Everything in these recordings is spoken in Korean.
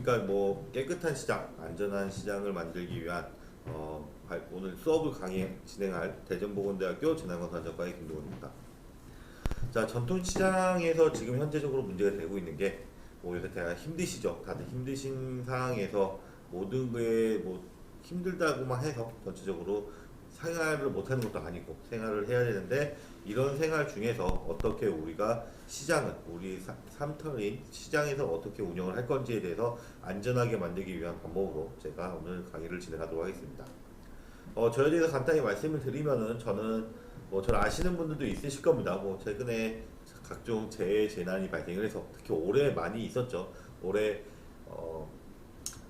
안녕하십니까. 깨끗한 시장, 안전한 시장을 만들기 위한 오늘 수업을 진행할 대전보건대학교 재난건설학과의 김동훈입니다. 자, 전통 시장에서 지금 현재적으로 문제가 되고 있는 게 요새 대가 힘드시죠. 다들 힘드신 상황에서 모든 게 힘들다고만 해서 전체적으로 생활을 못하는 것도 아니고 생활을 해야 되는데, 이런 생활 중에서 어떻게 우리가 시장을 우리 삼터인 시장에서 어떻게 운영을 할 건지에 대해서 안전하게 만들기 위한 방법으로 제가 오늘 강의를 진행하도록 하겠습니다. 저에 대해서 간단히 말씀을 드리면은, 저는 저를 아시는 분들도 있으실 겁니다. 최근에 각종 재난이 발생을 해서 특히 올해 많이 있었죠. 올해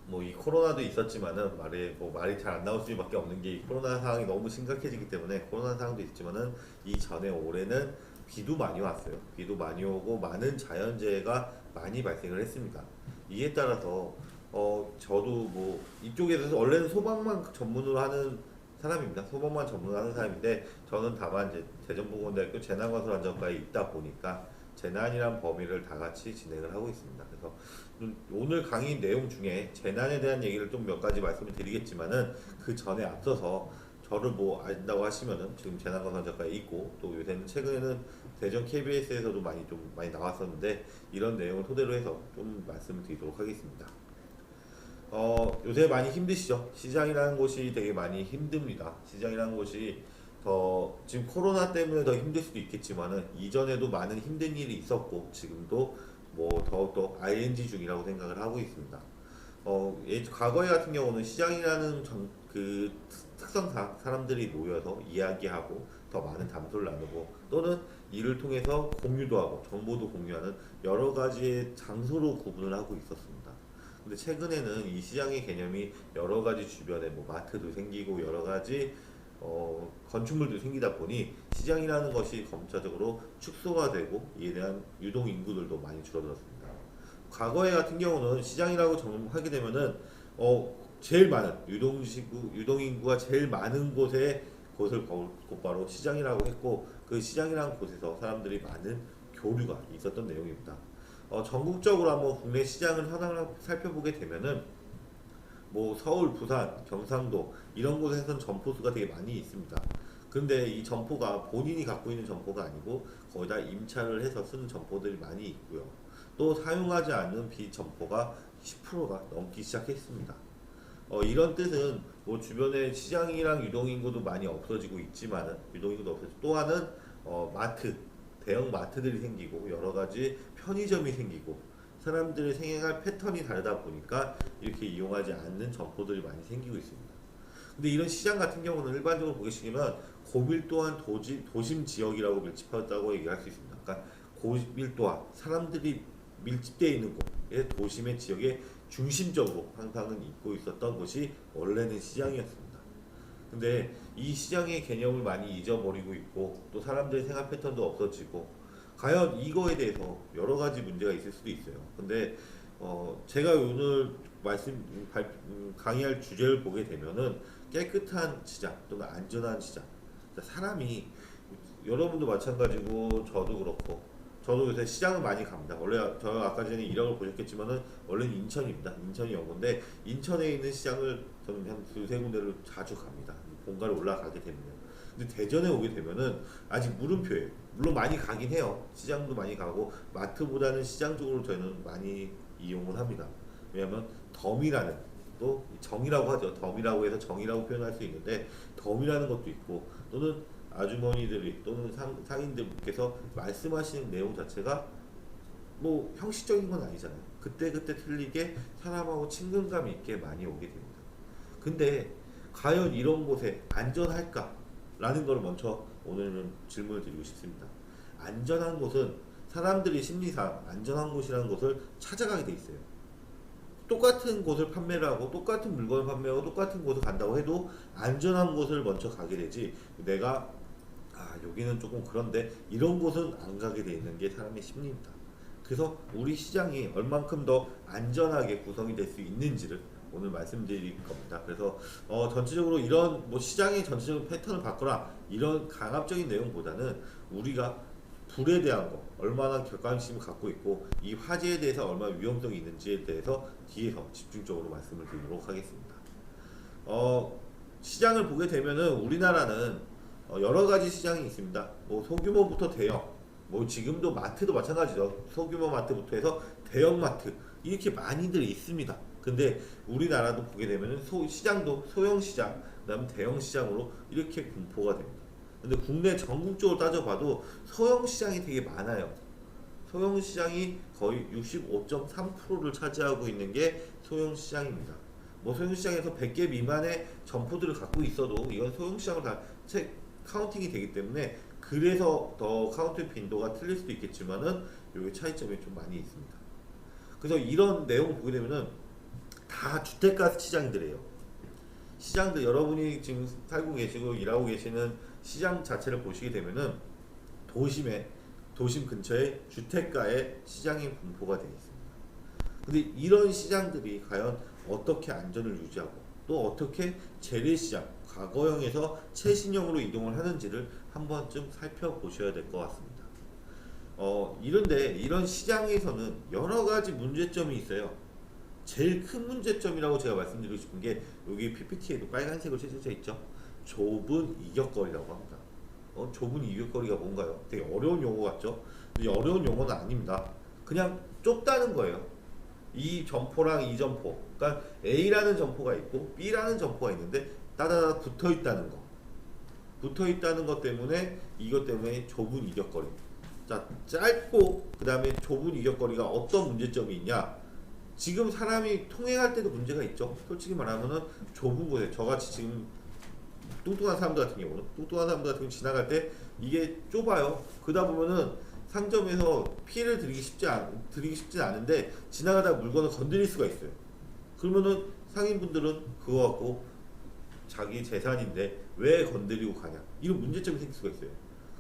이 코로나도 있었지만은 말이 잘 안 나올 수밖에 없는 게, 이 코로나 상황이 너무 심각해지기 때문에 코로나 상황도 있지만은 이전에 올해는 비도 많이 왔어요. 비도 많이 오고 많은 자연재해가 많이 발생을 했습니다. 이에 따라서 저도 이쪽에서 원래는 소방만 전문으로 하는 사람입니다. 소방만 전문으로 하는 사람인데, 저는 다만 이제 대전보건대학교 재난건설안전과에 있다 보니까 재난이란 범위를 다 같이 진행을 하고 있습니다. 그래서 오늘 강의 내용 중에 재난에 대한 얘기를 좀 몇 가지 말씀을 드리겠지만은, 그 전에 앞서서 저를 안다고 하시면은 지금 재난건설안전과에 있고, 또 요새는 최근에는 대전 KBS에서도 많이 나왔었는데, 이런 내용을 토대로 해서 좀 말씀을 드리도록 하겠습니다. 요새 많이 힘드시죠? 시장이라는 곳이 되게 많이 힘듭니다. 시장이라는 곳이 지금 코로나 때문에 더 힘들 수도 있겠지만은, 이전에도 많은 힘든 일이 있었고 지금도 더욱더 ING 중이라고 생각을 하고 있습니다. 과거에 같은 경우는 시장이라는 그 특성상 사람들이 모여서 이야기하고 더 많은 담소를 나누고, 또는 이를 통해서 공유도 하고 정보도 공유하는 여러 가지의 장소로 구분을 하고 있었습니다. 근데 최근에는 이 시장의 개념이 여러 가지 주변에 마트도 생기고 여러 가지 건축물도 생기다 보니, 시장이라는 것이 점차적으로 축소가 되고 이에 대한 유동 인구들도 많이 줄어들었습니다. 과거에 같은 경우는 시장이라고 하게 되면은 제일 많은 유동 인구가 제일 많은 곳을 곧바로 시장이라고 했고, 그 시장이라는 곳에서 사람들이 많은 교류가 있었던 내용입니다. 전국적으로 한번 국내 시장을 하나 살펴보게 되면은 서울, 부산, 경상도 이런 곳에서는 점포수가 되게 많이 있습니다. 근데 이 점포가 본인이 갖고 있는 점포가 아니고 거의 다 임차를 해서 쓰는 점포들이 많이 있고요. 또 사용하지 않는 비점포가 10%가 넘기 시작했습니다. 이런 뜻은 주변에 시장이랑 유동인구도 많이 없어지고 있지만은, 유동인구도 없어지고, 또 하나는 대형 마트들이 생기고 여러 가지 편의점이 생기고, 사람들의 생활 패턴이 다르다 보니까 이렇게 이용하지 않는 점포들이 많이 생기고 있습니다. 근데 이런 시장 같은 경우는 일반적으로 보시면 고밀도한 도심 지역이라고 밀집하다고 얘기할 수 있습니다. 그러니까 고밀도화, 사람들이 밀집되어 있는 곳에, 도심의 지역의 중심적으로 항상은 있고 있었던 곳이 원래는 시장이었습니다. 근데 이 시장의 개념을 많이 잊어버리고 있고, 또 사람들의 생활 패턴도 없어지고, 과연 이거에 대해서 여러 가지 문제가 있을 수도 있어요. 근데 제가 오늘 강의할 주제를 보게 되면은, 깨끗한 시장 또는 안전한 시장. 사람이, 여러분도 마찬가지고 저도 그렇고, 저도 요새 시장을 많이 갑니다. 원래 저 아까 전에 이력을 보셨겠지만은 원래는 인천입니다. 인천이 연고인데, 인천에 있는 시장을 저는 한 두세 군데를 자주 갑니다. 본가를 올라가게 되면요. 근데 대전에 오게 되면은 아직 물음표예요. 물론 많이 가긴 해요. 시장도 많이 가고, 마트보다는 시장 쪽으로 저희는 많이 이용을 합니다. 왜냐하면 덤이라는, 또 정이라고 하죠. 덤이라고 해서 정이라고 표현할 수 있는데, 덤이라는 것도 있고, 또는 아주머니들이 또는 상인들께서 말씀하시는 내용 자체가 형식적인 건 아니잖아요. 그때그때 틀리게 사람하고 친근감 있게 많이 오게 됩니다. 근데 과연 이런 곳에 안전할까? 라는 걸 먼저 오늘은 질문을 드리고 싶습니다. 안전한 곳은 사람들이 심리상 안전한 곳이라는 곳을 찾아가게 돼 있어요. 똑같은 곳을 판매를 하고, 똑같은 물건을 판매하고, 똑같은 곳을 간다고 해도 안전한 곳을 먼저 가게 되지, 내가 여기는 조금 그런데 이런 곳은 안 가게 돼 있는 게 사람의 심리입니다. 그래서 우리 시장이 얼만큼 더 안전하게 구성이 될 수 있는지를 오늘 말씀드릴 겁니다. 그래서 전체적으로 이런 시장의 전체적인 패턴을 바꾸라, 이런 강압적인 내용보다는 우리가 불에 대한 거 얼마나 객관심을 갖고 있고 이 화재에 대해서 얼마나 위험성이 있는지에 대해서 뒤에서 집중적으로 말씀을 드리도록 하겠습니다. 시장을 보게 되면은 우리나라는 여러 가지 시장이 있습니다. 뭐 소규모부터 대형, 뭐 지금도 마트도 마찬가지죠. 소규모 마트부터 해서 대형 마트 이렇게 많이들 있습니다. 근데 우리나라도 보게 되면은 시장도 소형 시장, 그다음에 대형 시장으로 이렇게 분포가 됩니다. 근데 국내 전국적으로 따져봐도 소형 시장이 되게 많아요. 소형 시장이 거의 65.3%를 차지하고 있는 게 소형 시장입니다. 뭐 소형 시장에서 100개 미만의 점포들을 갖고 있어도 이건 소형 시장으로 다 카운팅이 되기 때문에 그래서 더 카운팅 빈도가 틀릴 수도 있겠지만은 여기 차이점이 좀 많이 있습니다. 그래서 이런 내용을 보게 되면은 다 주택가 시장들이에요. 시장들 여러분이 지금 살고 계시고 일하고 계시는 시장 자체를 보시게 되면은 도심 근처에 주택가의 시장이 분포가 되어 있습니다. 근데 이런 시장들이 과연 어떻게 안전을 유지하고 또 어떻게 재래시장, 과거형에서 최신형으로 이동을 하는지를 한 번쯤 살펴보셔야 될 것 같습니다. 이런데 이런 시장에서는 여러 가지 문제점이 있어요. 제일 큰 문제점이라고 제가 말씀드리고 싶은 게 여기 PPT에도 빨간색으로 칠해져 있죠. 좁은 이격거리라고 합니다. 좁은 이격거리가 뭔가요? 되게 어려운 용어 같죠? 근데 어려운 용어는 아닙니다. 그냥 좁다는 거예요. 이 점포랑 이 점포, 그러니까 A라는 점포가 있고 B라는 점포가 있는데 따다다 붙어 있다는 거. 붙어 있다는 것 때문에 이것 때문에 좁은 이격거리. 자, 짧고 그 다음에 좁은 이격거리가 어떤 문제점이 있냐? 지금 사람이 통행할 때도 문제가 있죠. 솔직히 말하면은 좁은 곳에 저같이 지금 뚱뚱한 사람들 같은 경우는 지나갈 때 이게 좁아요. 그러다 보면은 상점에서 피해를 드리기 쉽지 않은데 지나가다 물건을 건드릴 수가 있어요. 그러면은 상인분들은 그거 갖고 자기 재산인데 왜 건드리고 가냐 이런 문제점이 생길 수가 있어요.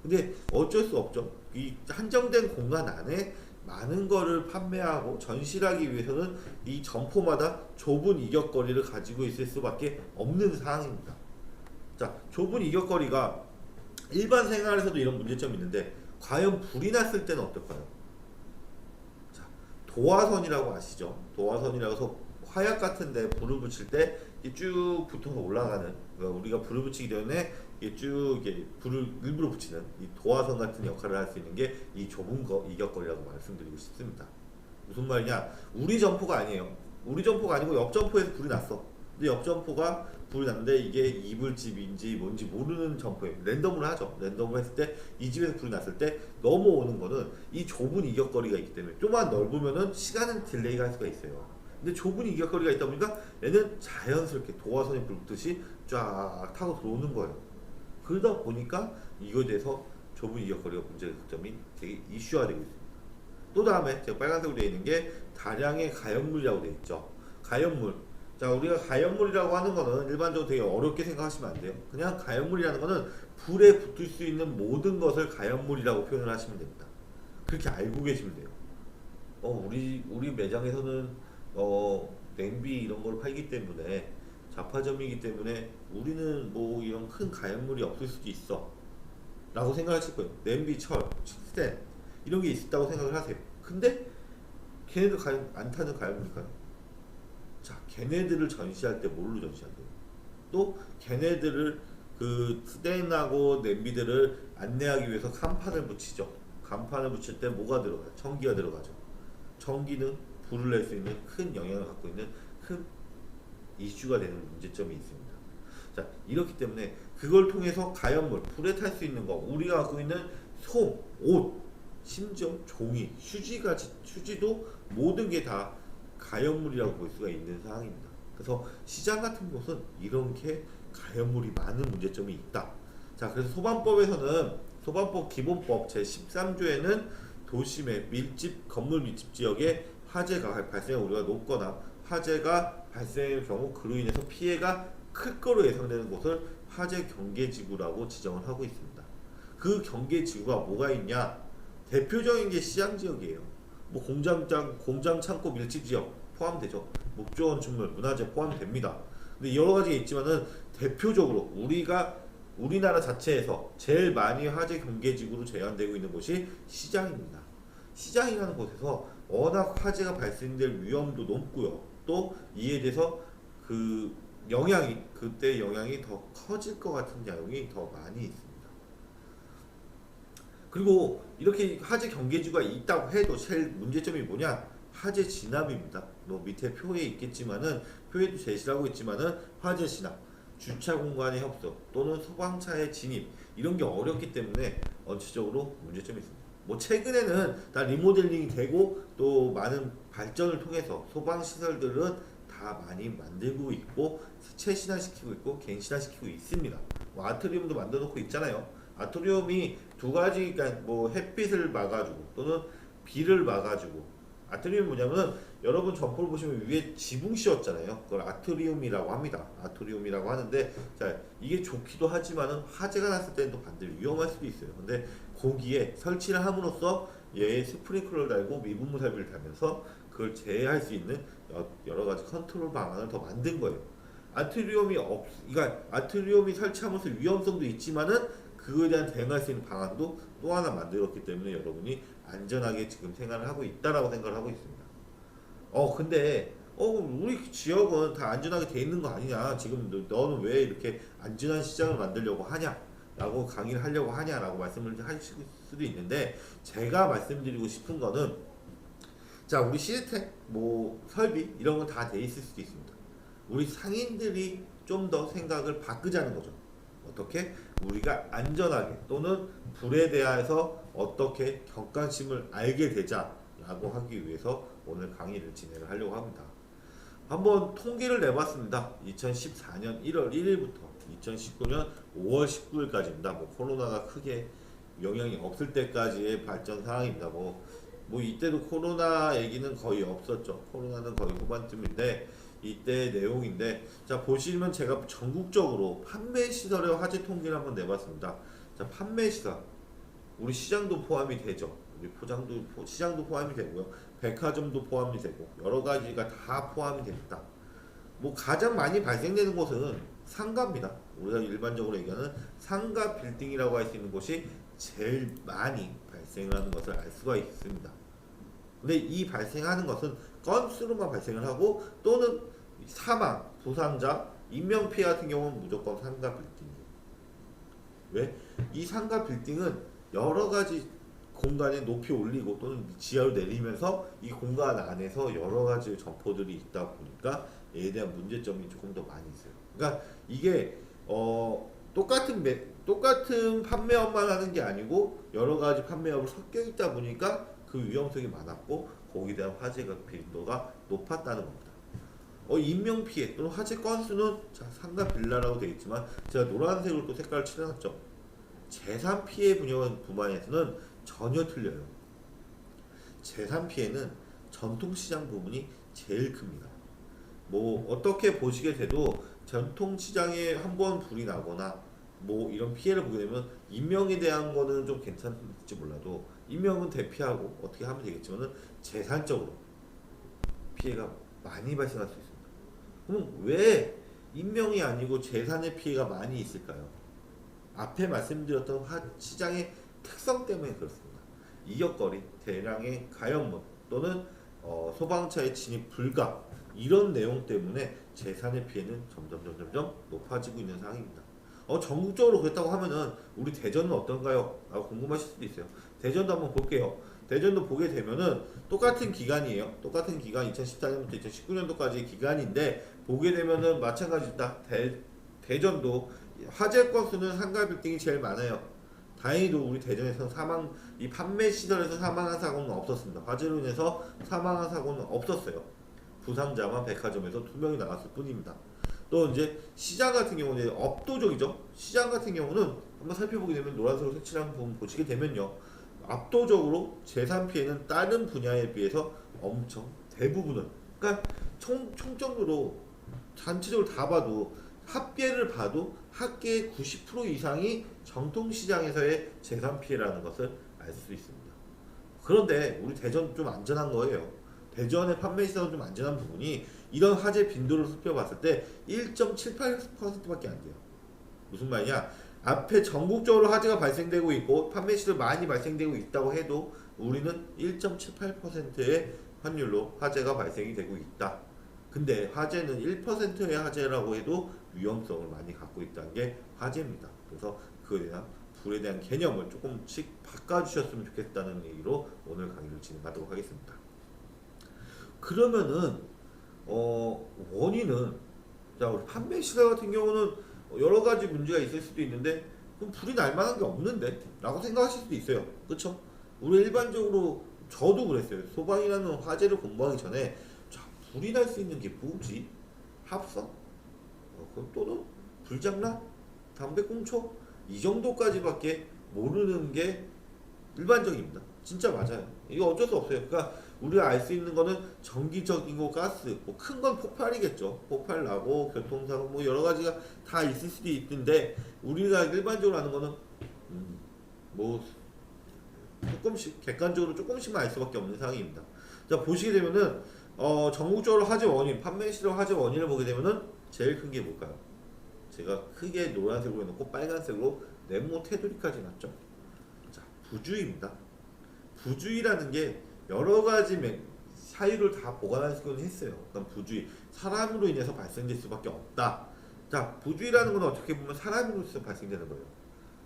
근데 어쩔 수 없죠. 이 한정된 공간 안에 많은 거를 판매하고 전시를 하기 위해서는 이 점포마다 좁은 이격거리를 가지고 있을 수밖에 없는 상황입니다. 자, 좁은 이격거리가 일반 생활에서도 이런 문제점이 있는데 과연 불이 났을 때는 어떨까요? 자, 도화선이라고 아시죠? 도화선이라고 해서 화약 같은데 불을 붙일 때 쭉 붙어서 올라가는, 그러니까 우리가 불을 붙이기 전에 쭉 불을 일부러 붙이는 이 도화선 같은 역할을 할 수 있는 게 이 좁은 이격거리라고 말씀드리고 싶습니다. 무슨 말이냐? 우리 점포가 아니에요. 우리 점포가 아니고 옆 점포에서 불이 났어. 근데 옆 점포가 불이 났는데 이게 이불집인지 뭔지 모르는 점포예요. 랜덤으로 하죠. 랜덤으로 했을 때 이 집에서 불이 났을 때 넘어오는 거는 이 좁은 이격거리가 있기 때문에 좀만 넓으면은 시간은 딜레이가 할 수가 있어요. 근데 좁은 이격거리가 있다 보니까 얘는 자연스럽게 도화선이 불 붙듯이 쫙 타고 들어오는 거예요. 그러다 보니까 이거에 대해서 좁은 이격거리가 문제점이 되게 이슈화되고 있습니다. 또 다음에 제가 빨간색으로 되어 있는 게 다량의 가연물이라고 되어 있죠. 가연물. 자, 우리가 가연물이라고 하는 거는 일반적으로 되게 어렵게 생각하시면 안 돼요. 그냥 가연물이라는 거는 불에 붙을 수 있는 모든 것을 가연물이라고 표현을 하시면 됩니다. 그렇게 알고 계시면 돼요. 우리 매장에서는 냄비 이런 걸 팔기 때문에 잡화점이기 때문에 우리는 뭐 이런 큰 가연물이 없을 수도 있어 라고 생각하실 거예요. 냄비, 철, 스텐 이런 게 있다고 생각을 하세요. 근데 걔네들 안 타는 가연물일까요? 자, 걔네들을 전시할 때 뭘로 전시한대요? 또 걔네들을 그 스텐하고 냄비들을 안내하기 위해서 간판을 붙이죠. 간판을 붙일 때 뭐가 들어가요? 전기가 들어가죠. 전기는 불을 낼 수 있는 큰 영향을 갖고 있는 큰 이슈가 되는 문제점이 있습니다. 자, 이렇기 때문에 그걸 통해서 가연물, 불에 탈 수 있는 거, 우리가 갖고 있는 솜, 옷, 심지어 종이, 휴지도 모든 게 다 가연물이라고 볼 수가 있는 상황입니다. 그래서 시장 같은 곳은 이렇게 가연물이 많은 문제점이 있다. 자, 그래서 소방법에서는 소방법 기본법 제13조에는 도심의 건물 밀집 지역에 화재가 발생할 우려가 높거나 화재가 발생할 경우 그로 인해서 피해가 클 거로 예상되는 곳을 화재 경계지구라고 지정을 하고 있습니다. 그 경계지구가 뭐가 있냐? 대표적인 게 시장 지역이에요. 뭐 공장 창고 밀집 지역 포함되죠. 목조 건축물, 문화재 포함됩니다. 근데 여러 가지가 있지만은 대표적으로 우리가 우리나라 자체에서 제일 많이 화재 경계지구로 제한되고 있는 곳이 시장입니다. 시장이라는 곳에서 워낙 화재가 발생될 위험도 높고요. 또 이에 대해서 그 영향이 그때 영향이 더 커질 것 같은 내용이 더 많이 있습니다. 그리고 이렇게 화재 경계지구가 있다고 해도 제일 문제점이 뭐냐? 화재 진압입니다. 뭐 밑에 표에 있겠지만은 표에도 제시를 하고 있지만은 화재 진압, 주차 공간의 협소 또는 소방차의 진입 이런 게 어렵기 때문에 원칙적으로 문제점이 있습니다. 뭐 최근에는 다 리모델링이 되고 또 많은 발전을 통해서 소방 시설들은 다 많이 만들고 있고 최신화시키고 있고 갱신화시키고 있습니다. 뭐 아트리움도 만들어 놓고 있잖아요. 아트리움이 두 가지, 그러니까 뭐 햇빛을 막아주고 또는 비를 막아주고. 아트리움이 뭐냐면은 여러분 점포를 보시면 위에 지붕 씌웠잖아요. 그걸 아트리움이라고 합니다. 아트리움이라고 하는데 자 이게 좋기도 하지만은 화재가 났을 때는 또 반대로 위험할 수도 있어요. 근데 거기에 설치를 함으로써 얘에 스프링클러를 달고 미분무 살비를 달면서 그걸 제어할 수 있는 여러 가지 컨트롤 방안을 더 만든 거예요. 그러니까 아트리움이 설치하면서 위험성도 있지만은 그거에 대한 대응할 수 있는 방안도 또 하나 만들었기 때문에 여러분이 안전하게 지금 생활을 하고 있다라고 생각을 하고 있습니다. 근데 우리 지역은 다 안전하게 돼 있는 거 아니냐? 지금 너는 왜 이렇게 안전한 시장을 만들려고 하냐? 라고 강의를 하려고 하냐라고 말씀을 하실 수도 있는데 제가 말씀드리고 싶은 거는 자 우리 시스템 뭐 설비 이런 건 다 돼 있을 수도 있습니다. 우리 상인들이 좀 더 생각을 바꾸자는 거죠. 어떻게 우리가 안전하게 또는 불에 대해서 어떻게 경각심을 알게 되자라고 하기 위해서 오늘 강의를 진행을 하려고 합니다. 한번 통계를 내봤습니다. 2014년 1월 1일부터 2019년 5월 19일까지입니다. 뭐 코로나가 크게 영향이 없을 때까지의 발전 상황입니다. 뭐 이때도 코로나 얘기는 거의 없었죠. 코로나는 거의 후반쯤인데 이때 내용인데 자 보시면 제가 전국적으로 판매 시설의 화재 통계를 한번 내봤습니다. 자 판매 시설 우리 시장도 포함이 되죠. 우리 시장도 포함이 되고요. 백화점도 포함이 되고 여러 가지가 다 포함이 됩니다. 뭐 가장 많이 발생되는 곳은 상가입니다. 우리가 일반적으로 얘기하는 상가 빌딩이라고 할 수 있는 곳이 제일 많이 발생을 하는 것을 알 수가 있습니다. 근데 이 발생하는 것은 건수로만 발생을 하고 또는 사망, 부상자, 인명피해 같은 경우는 무조건 상가 빌딩이에요. 왜? 이 상가 빌딩은 여러 가지 공간에 높이 올리고 또는 지하로 내리면서 이 공간 안에서 여러 가지 점포들이 있다 보니까 얘에 대한 문제점이 조금 더 많이 있어요. 그러니까 이게 똑같은 판매업만 하는 게 아니고 여러 가지 판매업을 섞여 있다 보니까 그 위험성이 많았고 거기에 대한 화재가 빈도가 높았다는 겁니다. 인명피해 또는 화재 건수는 자, 상가 빌라라고 되어 있지만 제가 노란색으로 또 색깔을 칠해놨죠. 재산 피해 분야에서는 전혀 틀려요. 재산 피해는 전통시장 부분이 제일 큽니다. 뭐 어떻게 보시게 돼도 전통시장에 한번 불이 나거나 뭐 이런 피해를 보게 되면 인명에 대한 거는 좀 괜찮을지 몰라도 인명은 대피하고 어떻게 하면 되겠지만은 재산적으로 피해가 많이 발생할 수 있습니다. 그럼 왜 인명이 아니고 재산의 피해가 많이 있을까요? 앞에 말씀드렸던 시장의 특성 때문에 그렇습니다. 이격거리, 대량의 가연문 또는 소방차의 진입 불가 이런 내용 때문에 재산의 피해는 점점 높아지고 있는 상황입니다. 전국적으로 그랬다고 하면은 우리 대전은 어떤가요? 라고 궁금하실 수도 있어요. 대전도 한번 볼게요. 대전도 보게 되면은 똑같은 기간이에요. 똑같은 기간 2014년부터 2019년도까지 기간인데 보게 되면은 마찬가지다. 대전도 화재 건수는 상가 빌딩이 제일 많아요. 다행히도 우리 대전에서 이 판매 시설에서 사망한 사고는 없었습니다. 화재로 인해서 사망한 사고는 없었어요. 부상자만 백화점에서 2명이 나왔을 뿐입니다. 또 이제 시장 같은 경우는 압도적이죠. 시장 같은 경우는 한번 살펴보게 되면 노란색으로 색칠한 부분 보시게 되면요. 압도적으로 재산 피해는 다른 분야에 비해서 엄청 대부분은 그러니까 총적으로 전체적으로 다 봐도 합계를 봐도 합계의 90% 이상이 전통시장에서의 재산 피해라는 것을 알 수 있습니다. 그런데 우리 대전 좀 안전한 거예요. 대전의 판매 시설은 좀 안전한 부분이 이런 화재 빈도를 살펴봤을 때 1.78%밖에 안 돼요. 무슨 말이냐? 앞에 전국적으로 화재가 발생되고 있고 판매 시설 많이 발생되고 있다고 해도 우리는 1.78%의 확률로 화재가 발생이 되고 있다. 근데 화재는 1%의 화재라고 해도 위험성을 많이 갖고 있다는 게 화재입니다. 그래서 그에 대한 불에 대한 개념을 조금씩 바꿔주셨으면 좋겠다는 얘기로 오늘 강의를 진행하도록 하겠습니다. 그러면은 원인은, 자, 우리 판매 시설 같은 경우는 여러 가지 문제가 있을 수도 있는데 그럼 불이 날 만한 게 없는데? 라고 생각하실 수도 있어요. 그쵸? 우리 일반적으로 저도 그랬어요. 소방이라는 화재를 공부하기 전에 자, 불이 날 수 있는 게 뭐지? 합성? 또는 불장난? 담배꽁초? 이 정도까지밖에 모르는 게 일반적입니다. 진짜 맞아요. 이거 어쩔 수 없어요. 그러니까 우리가 알 수 있는 거는 전기적인 거, 가스, 뭐 큰 건 폭발이겠죠. 폭발 나고 교통사고 뭐 여러 가지가 다 있을 수도 있는데 우리가 일반적으로 아는 거는 뭐 조금씩 객관적으로 조금씩만 알 수밖에 없는 상황입니다. 자, 보시게 되면은 전국적으로 화재 원인, 판매 시설 화재 원인을 보게 되면은 제일 큰 게 뭘까요? 제가 크게 노란색으로 해놓고 빨간색으로 네모 테두리까지 놨죠. 자, 부주의입니다. 부주의라는 게 여러 가지 사유를 다 보관할 수는 했어요. 그러니까 부주의, 사람으로 인해서 발생될 수밖에 없다. 자, 부주의라는 건 어떻게 보면 사람으로서 발생되는 거예요.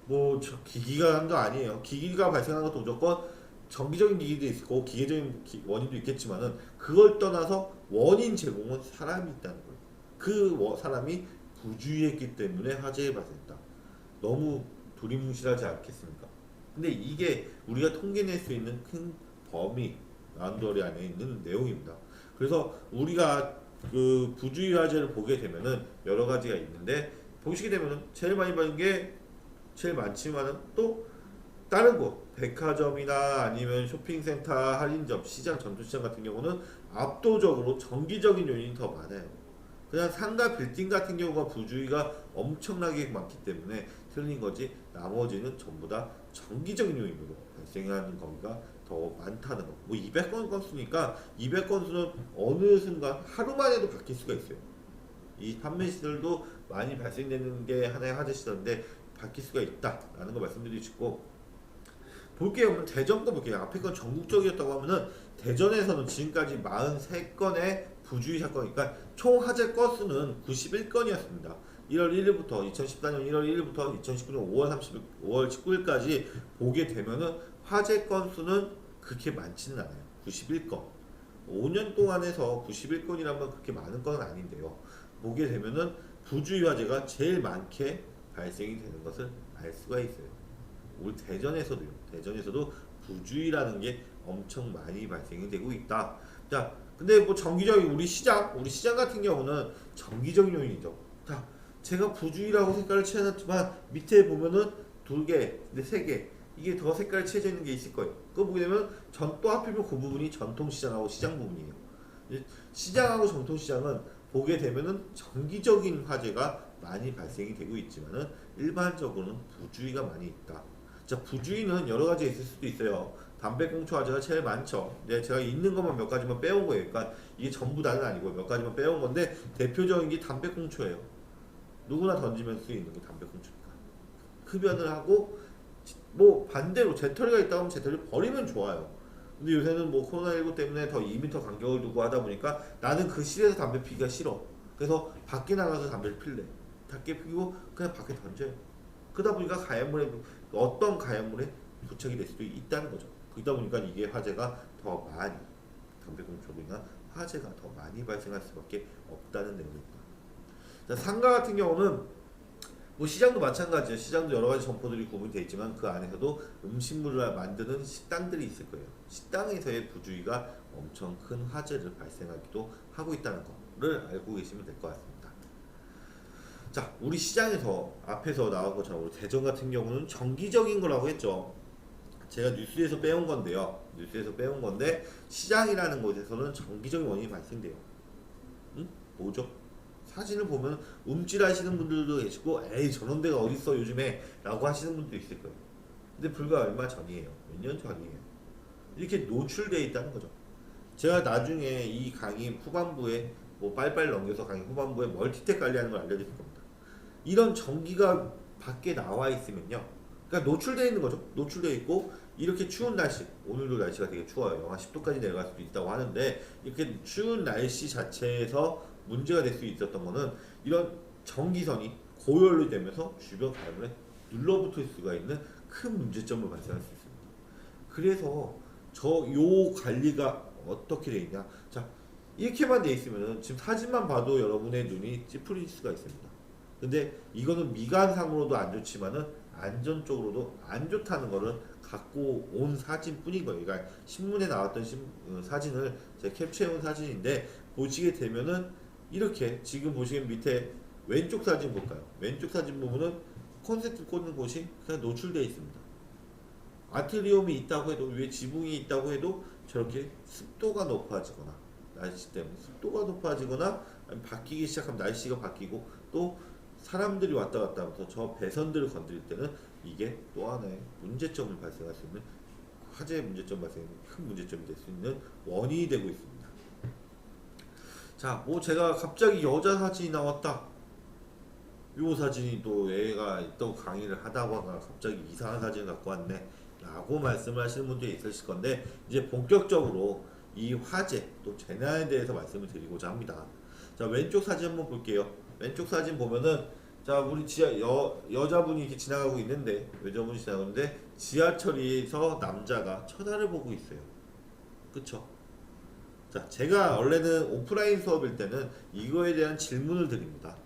뭐 기기가 한 거 아니에요. 기기가 발생하는 것도 무조건 정기적인 기기도 있고 기계적인 원인도 있겠지만은 그걸 떠나서 원인 제공은 사람이 있다는 거예요. 그 사람이 부주의했기 때문에 화재가 발생했다. 너무 두리뭉실하지 않겠습니까? 근데 이게 우리가 통계낼 수 있는 큰 범위 라운더리 안에 있는 내용입니다. 그래서 우리가 그 부주의 화재를 보게 되면은 여러 가지가 있는데 보시게 되면은 제일 많이 받는 게 제일 많지만은 또 다른 곳 백화점이나 아니면 쇼핑센터, 할인점, 시장, 전통시장 같은 경우는 압도적으로 정기적인 요인이 더 많아요. 그냥 상가 빌딩 같은 경우가 부주의가 엄청나게 많기 때문에 틀린 거지 나머지는 전부 다 정기적인 요인으로 발생하는 거가 더 많다는 거. 뭐 200건 건수니까 200건수는 어느 순간 하루만 해도 바뀔 수가 있어요. 이 판매 시설도 많이 발생되는 게 하나의 화재 시설인데 바뀔 수가 있다라는 거 말씀드리고 싶고, 볼게요. 대전 거 볼게요. 앞에 건 전국적이었다고 하면은 대전에서는 지금까지 43건의 부주의 사건이니까 총 화재 건수는 91건이었습니다. 1월 1일부터 2014년 1월 1일부터 2019년 5월 19일까지 보게 되면은 화재 건수는 그렇게 많지는 않아요. 91건. 5년 동안 해서 91건이라면 그렇게 많은 건 아닌데요. 보게 되면은 부주의 화재가 제일 많게 발생이 되는 것을 알 수가 있어요. 우리 대전에서도요. 대전에서도 부주의라는 게 엄청 많이 발생이 되고 있다. 자, 근데 뭐 정기적인 우리 시장 같은 경우는 정기적인 요인이죠. 자, 제가 부주의라고 색깔을 칠해놨지만 밑에 보면은 2개, 근데 3개 이게 더 색깔이 칠해져 있는 게 있을 거예요. 그거 보게 되면 또 하필이면 그 부분이 전통시장하고 시장 부분이에요. 시장하고 전통시장은 보게 되면은 정기적인 화재가 많이 발생이 되고 있지만은 일반적으로는 부주의가 많이 있다. 자, 부주의는 여러 가지 있을 수도 있어요. 담배꽁초 화재가 제일 많죠. 네, 제가 있는 것만 몇 가지만 빼온 거예요. 그러니까 이게 전부 다는 아니고 몇 가지만 빼온 건데 대표적인 게 담배꽁초예요. 누구나 던지면 수 있는 게 담배꽁초니까. 흡연을 하고 뭐 반대로 재떨이가 있다 하면 재떨이 버리면 좋아요. 근데 요새는 뭐 코로나19 때문에 더 2m 간격을 두고 하다 보니까 나는 그 실에서 담배 피기가 싫어. 그래서 밖에 나가서 담배를 필래. 밖에 피고 그냥 밖에 던져요. 그러다 보니까 가연물에 어떤 가연물에 부착이 될 수도 있다는 거죠. 그러다 보니까 이게 화재가 더 많이 담배꽁초나 화재가 더 많이 발생할 수밖에 없다는 내용입니다. 자, 상가 같은 경우는 뭐 시장도 마찬가지예요. 시장도 여러 가지 점포들이 구분이 되어 있지만 그 안에서도 음식물을 만드는 식당들이 있을 거예요. 식당에서의 부주의가 엄청 큰 화재를 발생하기도 하고 있다는 거를 알고 계시면 될 것 같습니다. 자, 우리 시장에서 앞에서 나온 것처럼 우리 대전 같은 경우는 정기적인 거라고 했죠. 제가 뉴스에서 빼온 건데요. 뉴스에서 빼온 건데 시장이라는 곳에서는 정기적인 원인이 발생돼요. 응? 뭐죠? 사진을 보면 움찔하시는 분들도 계시고 에이 저런 데가 어딨어 요즘에 라고 하시는 분도 있을 거예요. 근데 불과 얼마 전이에요. 몇 년 전이에요. 이렇게 노출되어 있다는 거죠. 제가 나중에 이 강의 후반부에 뭐 빨빨 넘겨서 강의 후반부에 멀티탭 관리하는 걸 알려드릴 겁니다. 이런 전기가 밖에 나와 있으면요. 그러니까 노출되어 있는 거죠. 노출되어 있고 이렇게 추운 날씨, 오늘도 날씨가 되게 추워요. 영하 10도까지 내려갈 수도 있다고 하는데 이렇게 추운 날씨 자체에서 문제가 될 수 있었던 거는 이런 전기선이 고열이 되면서 주변 가물에 눌러붙을 수가 있는 큰 문제점을 발생할 수 있습니다. 그래서 저 요 관리가 어떻게 되어 있냐? 자, 이렇게만 돼 있으면은 지금 사진만 봐도 여러분의 눈이 찌푸릴 수가 있습니다. 근데 이거는 미관상으로도 안 좋지만은 안전적으로도 안 좋다는 거를 갖고 온 사진뿐인 거예요. 그러니까 신문에 나왔던 사진을 제가 캡처해 온 사진인데 보시게 되면은 이렇게 지금 보시면 밑에 왼쪽 사진 볼까요? 왼쪽 사진 보면은 콘센트 꽂는 곳이 그냥 노출되어 있습니다. 아트리움이 있다고 해도 위에 지붕이 있다고 해도 저렇게 습도가 높아지거나 날씨 때문에 습도가 높아지거나 바뀌기 시작하면 날씨가 바뀌고 또 사람들이 왔다 갔다 하면서 저 배선들을 건드릴 때는 이게 또 하나의 문제점을 발생할 수 있는 화재 문제점 발생 큰 문제점이 될 수 있는 원인이 되고 있습니다. 자, 뭐 제가 갑자기 여자 사진이 나왔다. 요 사진이 또 애가 있다고 강의를 하다가 갑자기 이상한 사진을 갖고 왔네 라고 말씀을 하시는 분들이 있으실 건데 이제 본격적으로 이 화재 또 재난에 대해서 말씀을 드리고자 합니다. 자, 왼쪽 사진 한번 볼게요. 왼쪽 사진 보면은 자, 우리 여자분이 이렇게 지나가고 있는데 여자분이 지나가는데 지하철에서 남자가 천하를 보고 있어요. 그쵸? 자, 제가 원래는 오프라인 수업일 때는 이거에 대한 질문을 드립니다.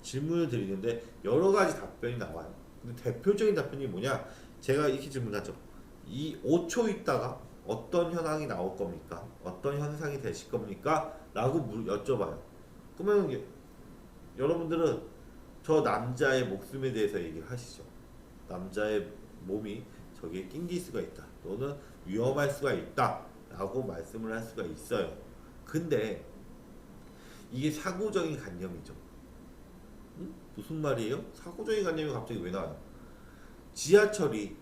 질문을 드리는데 여러 가지 답변이 나와요. 근데 대표적인 답변이 뭐냐? 제가 이렇게 질문하죠. 이 5초 있다가 어떤 현황이 나올 겁니까? 어떤 현상이 되실 겁니까? 라고 여쭤봐요. 그러면 여러분들은 저 남자의 목숨에 대해서 얘기를 하시죠. 남자의 몸이 저기에 낑길 수가 있다. 또는 위험할 수가 있다. 라고 말씀을 할 수가 있어요. 근데 이게 사고적인 관념이죠. 무슨 말이에요? 사고적인 관념이 갑자기 왜 나와요? 지하철이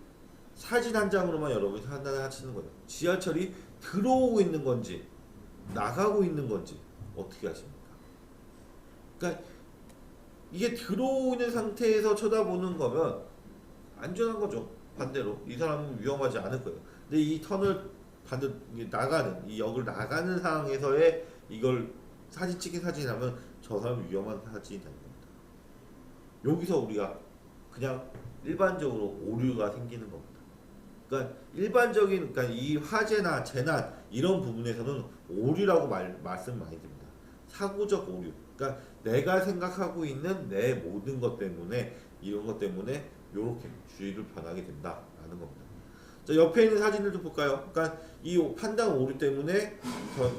사진 한 장으로만 여러분이 판단을 하시는 거예요. 지하철이 들어오고 있는 건지 나가고 있는 건지 어떻게 하십니까? 그러니까 이게 들어오는 상태에서 쳐다보는 거면 안전한 거죠. 반대로 이 사람은 위험하지 않을 거예요. 근데 이 턴을 반대 나가는 이 역을 나가는 상황에서의 이걸 사진 찍힌 사진이라면 저 사람은 위험한 사진이 되는 겁니다. 여기서 우리가 그냥 일반적으로 오류가 생기는 겁니다. 그러니까 일반적인 그러니까 이 화재나 재난 이런 부분에서는 오류라고 말씀 많이 드립니다. 사고적 오류. 그러니까 내가 생각하고 있는 내 모든 것 때문에 이런 것 때문에 이렇게 주의를 변하게 된다라는 겁니다. 자, 옆에 있는 사진들도 볼까요? 그러니까 이 판단 오류 때문에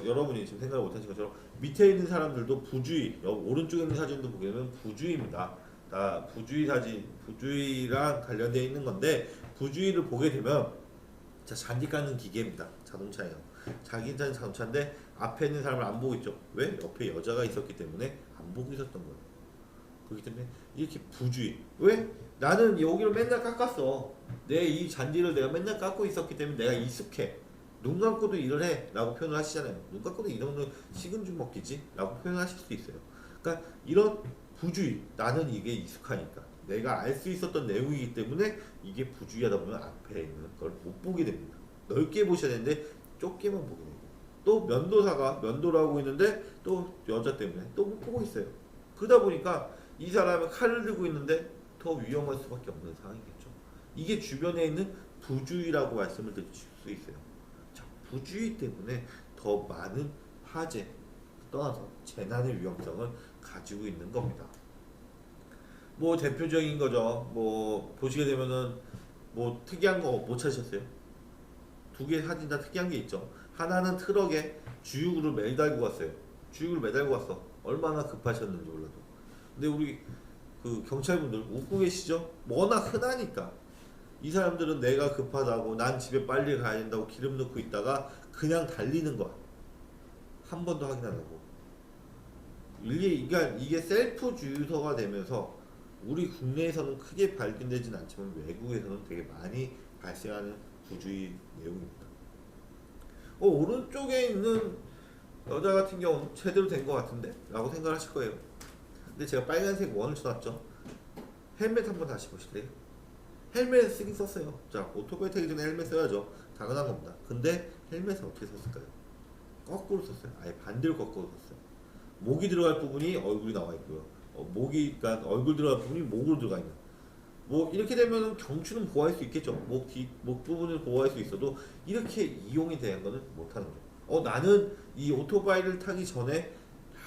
여러분이 지금 생각을 못하신 것처럼 밑에 있는 사람들도 부주의, 오른쪽에 있는 사진도 보게 되면 부주의입니다. 다 부주의 사진, 부주의랑 관련되어 있는 건데 부주의를 보게 되면 자, 잔디 깎는 기계입니다. 자동차예요. 자기 잔 자동차인데 앞에 있는 사람을 안 보고 있죠. 왜? 옆에 여자가 있었기 때문에 안 보고 있었던 거예요. 그렇기 때문에 이렇게 부주의. 왜? 나는 여기를 맨날 깎았어. 내 이 잔디를 내가 맨날 깎고 있었기 때문에 내가 익숙해. 눈 감고도 일을 해 라고 표현을 하시잖아요. 눈 감고도 이런 식은 죽 먹기지 라고 표현을 하실 수 있어요. 그러니까 이런 부주의, 나는 이게 익숙하니까 내가 알 수 있었던 내용이기 때문에 이게 부주의하다 보면 앞에 있는 걸 못 보게 됩니다. 넓게 보셔야 되는데 좁게만 보게 되고 또 면도사가 면도를 하고 있는데 또 여자 때문에 또 못 보고 있어요. 그러다 보니까 이 사람은 칼을 들고 있는데 더 위험할 수밖에 없는 상황이겠죠. 이게 주변에 있는 부주의라고 말씀을 드릴 수 있어요. 자, 부주의 때문에 더 많은 화재 떠나서 재난의 위험성을 가지고 있는 겁니다. 뭐 대표적인 거죠. 뭐 보시게 되면은 뭐 특이한 거 못 찾으셨어요? 두 개 사진 다 특이한 게 있죠. 하나는 트럭에 주유구를 매달고 갔어요. 주유구를 매달고 갔어. 얼마나 급하셨는지 몰라도. 근데 우리 그 경찰분들 웃고 계시죠? 워낙 흔하니까. 이 사람들은 내가 급하다고 난 집에 빨리 가야 된다고 기름 넣고 있다가 그냥 달리는 거야. 한 번도 확인 안 하고. 이게 셀프 주유소가 되면서 우리 국내에서는 크게 발견되진 않지만 외국에서는 되게 많이 발생하는 부주의 내용입니다. 오른쪽에 있는 여자 같은 경우는 제대로 된 것 같은데? 라고 생각하실 거예요. 근데 제가 빨간색 원을 쳐놨죠. 헬멧 한번 다시 보실래요? 헬멧 쓰긴 썼어요. 자, 오토바이 타기 전에 헬멧 써야죠. 당연한 겁니다. 근데 헬멧은 어떻게 썼을까요? 거꾸로 썼어요. 아예 반대로 거꾸로 썼어요. 목이 들어갈 부분이 얼굴이 나와 있고요. 그러니까 얼굴 들어갈 부분이 목으로 들어가 있는. 뭐 이렇게 되면 경추는 보호할 수 있겠죠. 목 부분을 보호할 수 있어도 이렇게 이용이 되는 거는 못하는 거죠. 나는 이 오토바이를 타기 전에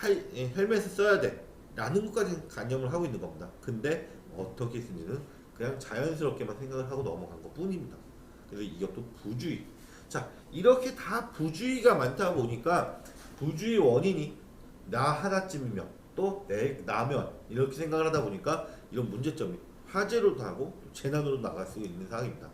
헬멧을 써야 돼. 라는 것까지 관념을 하고 있는 겁니다. 근데 어떻게 쓰는지는 그냥 자연스럽게만 생각을 하고 넘어간 것 뿐입니다. 그래서 이것도 부주의. 자, 이렇게 다 부주의가 많다 보니까 부주의 원인이 나 하나쯤이면 또 나면 이렇게 생각을 하다 보니까 이런 문제점이 화재로도 하고 또 재난으로 나갈 수 있는 상황입니다.